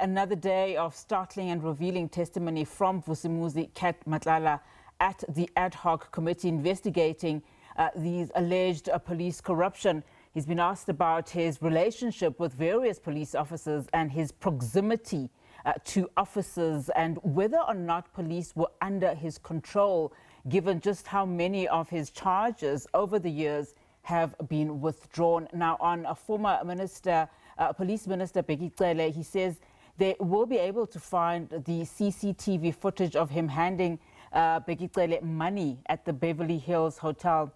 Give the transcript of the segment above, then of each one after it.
another day of startling and revealing testimony from Vusimuzi Matlala at the ad hoc committee investigating these alleged police corruption. He's been asked about his relationship with various police officers and his proximity to officers and whether or not police were under his control, given just how many of his charges over the years have been withdrawn. Now, on a former minister, Police Minister Bheki Cele, he says they will be able to find the CCTV footage of him handing Bheki Cele money at the Beverly Hills Hotel.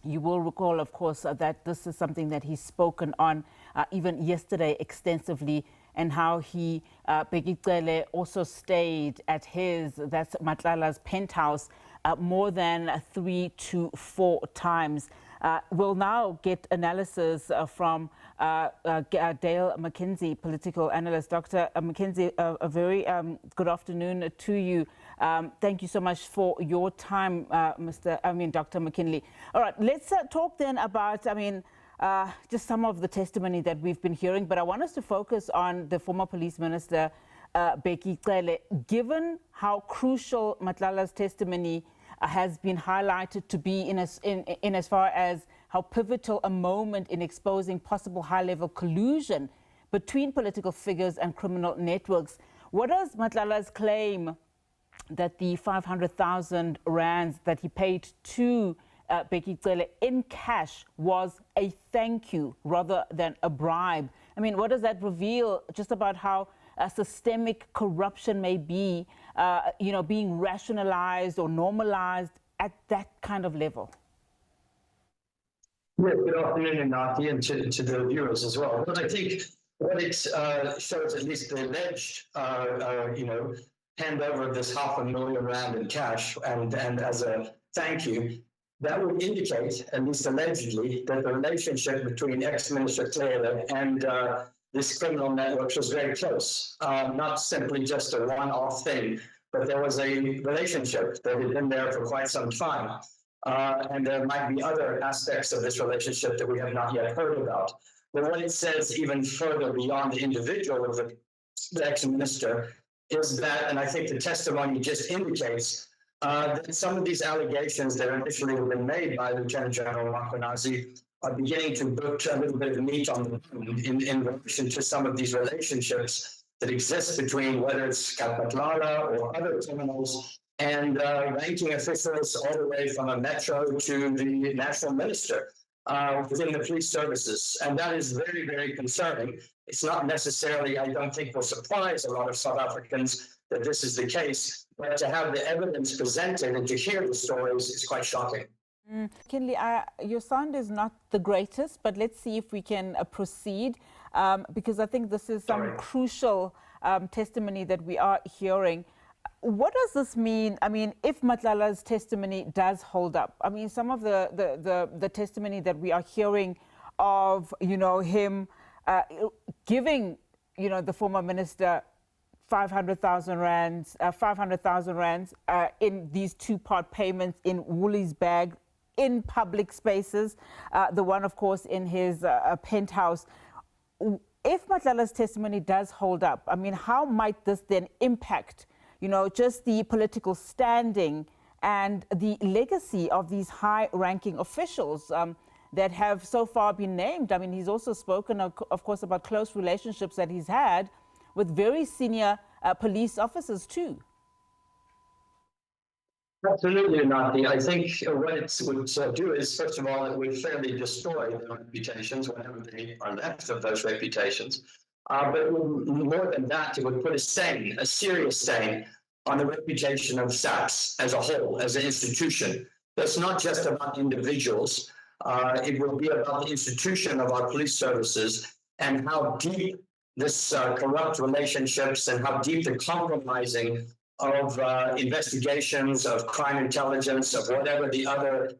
You will recall, of course, that this is something that he's spoken on even yesterday extensively, and how he, Bheki Cele, also stayed at that's Matlala's penthouse, more than 3 to 4 times. We'll now get analysis from Dale McKinley, political analyst. Dr. McKinley, a very good afternoon to you. Thank you so much for your time, Dr. McKinley. All right, let's talk then about, just some of the testimony that we've been hearing, but I want us to focus on the former police minister, Bheki Cele. Given how crucial Matlala's testimony has been highlighted to be in as far as how pivotal a moment in exposing possible high-level collusion between political figures and criminal networks, what does Matlala's claim that the 500,000 rands that he paid to Bheki Cele in cash was a thank you rather than a bribe? What does that reveal just about how systemic corruption may be, being rationalized or normalized at that kind of level? Yes, good afternoon, Nati, and to the viewers as well. But I think what it shows, at least the alleged, handover of this R500,000 in cash and as a thank you, that would indicate, at least allegedly, that the relationship between ex-Minister Cele and this criminal network was very close. Not simply just a one-off thing, but there was a relationship that had been there for quite some time. And there might be other aspects of this relationship that we have not yet heard about. But what it says even further beyond the individual of the ex-minister is that, and I think the testimony just indicates, that some of these allegations that initially have been made by Lieutenant General Vusimuzi are beginning to put a little bit of meat on the bone in relation to some of these relationships that exist between whether it's Matlala or other criminals and ranking officials all the way from a metro to the national minister within the police services. And that is very, very concerning. It's not necessarily, I don't think, will surprise a lot of South Africans that this is the case, but to have the evidence presented and to hear the stories is quite shocking. Kinley, your sound is not the greatest, but let's see if we can proceed, because I think this is some crucial testimony that we are hearing. What does this mean? If Matlala's testimony does hold up, some of the testimony that we are hearing of, him giving, the former minister 500,000 rands in these two-part payments in Woolies bag, in public spaces, the one, of course, in his penthouse. If Matlala's testimony does hold up, how might this then impact, just the political standing and the legacy of these high-ranking officials that have so far been named? He's also spoken, of course, about close relationships that he's had with very senior police officers too. Absolutely, Nati. I think what it would do is, first of all, it would fairly destroy their reputations whenever they are left of those reputations. But more than that, it would put a serious stain on the reputation of SABC as a whole, as an institution. That's not just about individuals. It will be about the institution of our police services and how deep this corrupt relationships and how deep the compromising of investigations, of crime intelligence, of whatever the other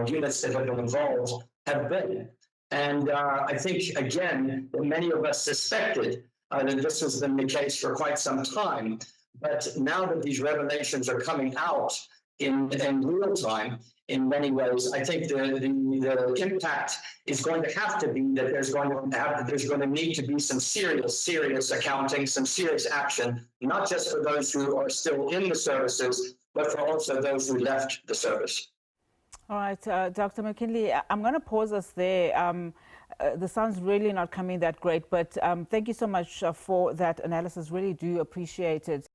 units that have been involved have been. And I think, again, that many of us suspected that this has been the case for quite some time. But now that these revelations are coming out, in real time in many ways. I think the impact is going to have to be that there's going to need to be some serious accounting, some serious action, not just for those who are still in the services, but for also those who left the service. All right, Dr. McKinley, I'm going to pause us there. The sound's really not coming that great, but thank you so much for that analysis. Really do appreciate it.